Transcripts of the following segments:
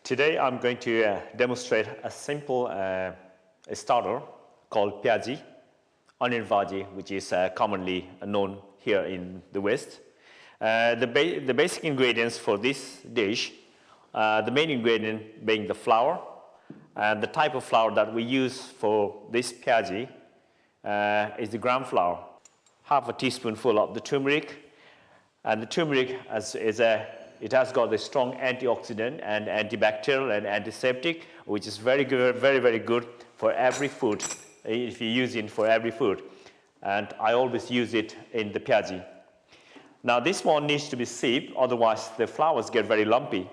Today I'm going to demonstrate a simple starter called Pyazis, onion bhaji, which is commonly known here in the West. The basic ingredients for this dish, the main ingredient being the flour, and the type of flour that we use for this Pyazis is the gram flour. Half a teaspoonful of the turmeric, and the turmeric it has got a strong antioxidant and antibacterial and antiseptic, which is very good, very good for every food, if you use it for every food. And I always use it in the Pyazis. Now this one needs to be sieved, otherwise the flours get very lumpy.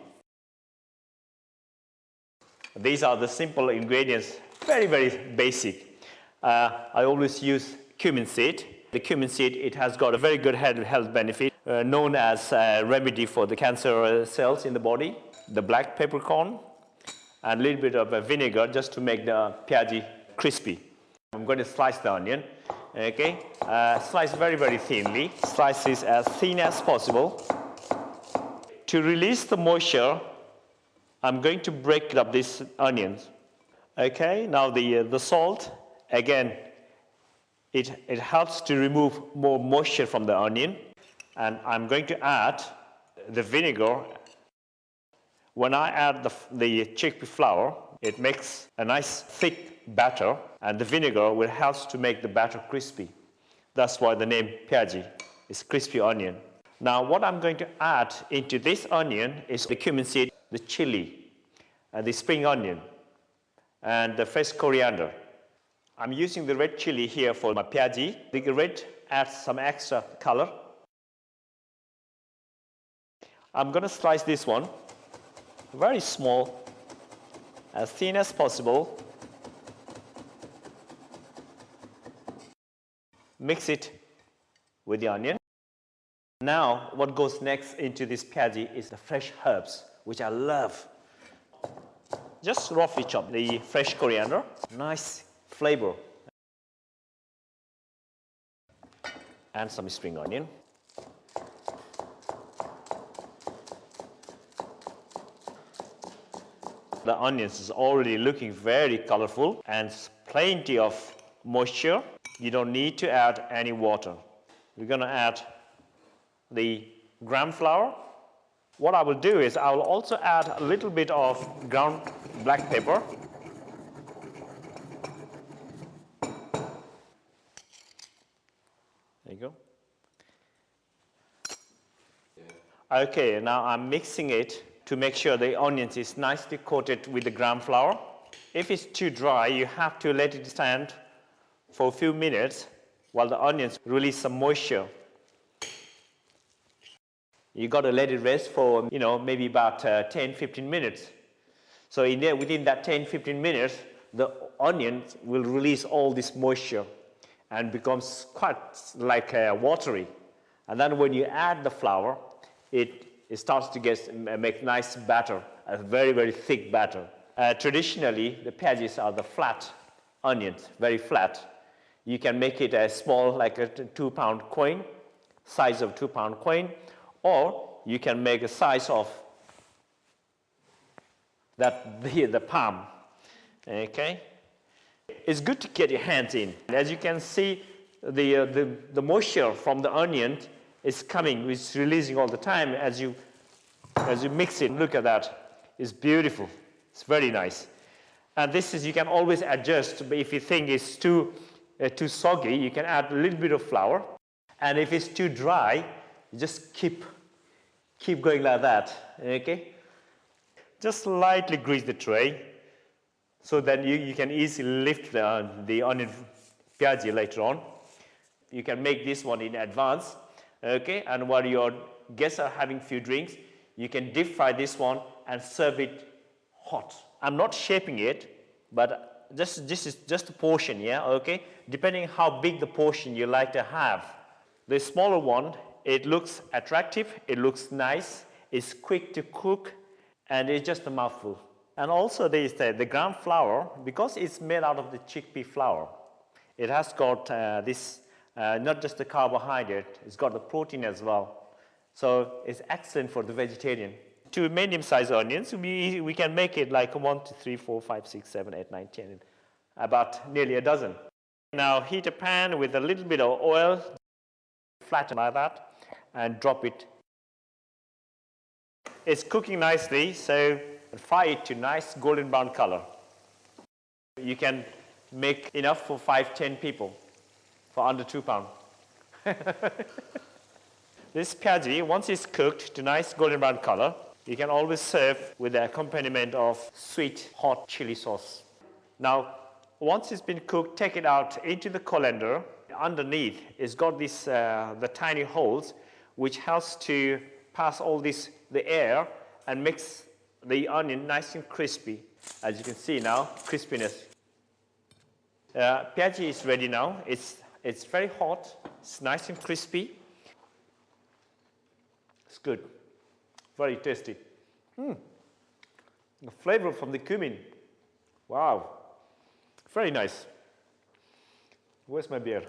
These are the simple ingredients, very basic. I always use cumin seed. The cumin seed, it has got a very good health benefit, known as a remedy for the cancer cells in the body. The black peppercorn and a little bit of vinegar just to make the Pyazis crispy. I'm going to slice the onion, okay? Slice very thinly. Slice this as thin as possible. To release the moisture, I'm going to break up these onions. Okay, now the salt, again, it helps to remove more moisture from the onion. And I'm going to add the vinegar. When I add the chickpea flour, it makes a nice thick batter, and the vinegar will help to make the batter crispy. That's why the name Pyazis is crispy onion. Now what I'm going to add into this onion is the cumin seed, the chili, the spring onion, and the fresh coriander. I'm using the red chili here for my Pyazis. The red adds some extra color. I'm going to slice this one very small, as thin as possible. Mix it with the onion. Now what goes next into this Pyazis is the fresh herbs, which I love. Just roughly chop the fresh coriander, nice flavor, and some spring onion. The onions is already looking very colorful and plenty of moisture. You don't need to add any water. We're going to add the gram flour. What I will do is I will also add a little bit of ground black pepper. There you go. Yeah. Okay, now I'm mixing it to make sure the onions is nicely coated with the gram flour. If it's too dry, you have to let it stand for a few minutes while the onions release some moisture. You got to let it rest for, maybe about 10-15 minutes. So within that 10-15 minutes, the onions will release all this moisture and becomes quite like watery. And then when you add the flour, it starts to make nice batter, a very thick batter. Traditionally, the Pyazis are the flat onions, very flat. You can make it a small, like a 2-pound coin, size of 2-pound coin, or you can make a size of the palm. Okay? It's good to get your hands in. As you can see, the moisture from the onion is coming, it's releasing all the time as you mix it. Look at that. It's beautiful. It's very nice. And this is, you can always adjust, but if you think it's too soggy, you can add a little bit of flour. And if it's too dry, you just keep going like that. Okay? Just lightly grease the tray so that you can easily lift the onion Pyazis later on. You can make this one in advance. Okay, and while your guests are having few drinks, you can deep fry this one and serve it hot. I'm not shaping it, but this is just a portion, yeah, okay? Depending how big the portion you like to have. The smaller one, it looks attractive, it looks nice, it's quick to cook, and it's just a mouthful. And also there is the gram flour, because it's made out of the chickpea flour. It has got not just the carbohydrate, it's got the protein as well. So it's excellent for the vegetarian. Two medium-sized onions, we can make it like 1, 2, 3, 4, 5, 6, 7, 8, 9, 10, about nearly a dozen. Now heat a pan with a little bit of oil, flatten like that, and drop it. It's cooking nicely, so fry it to nice golden brown color. You can make enough for 5, 10 people for under 2 pounds. This pyazis, once it's cooked to nice golden brown color, you can always serve with the accompaniment of sweet hot chili sauce. Now, once it's been cooked, take it out into the colander. Underneath, it's got this, the tiny holes, which helps to pass all this, the air, and makes the onion nice and crispy. As you can see now, crispiness. Pyazis is ready now. It's very hot. It's nice and crispy. It's good. Very tasty. The flavor from the cumin. Wow. Very nice. Where's my beer?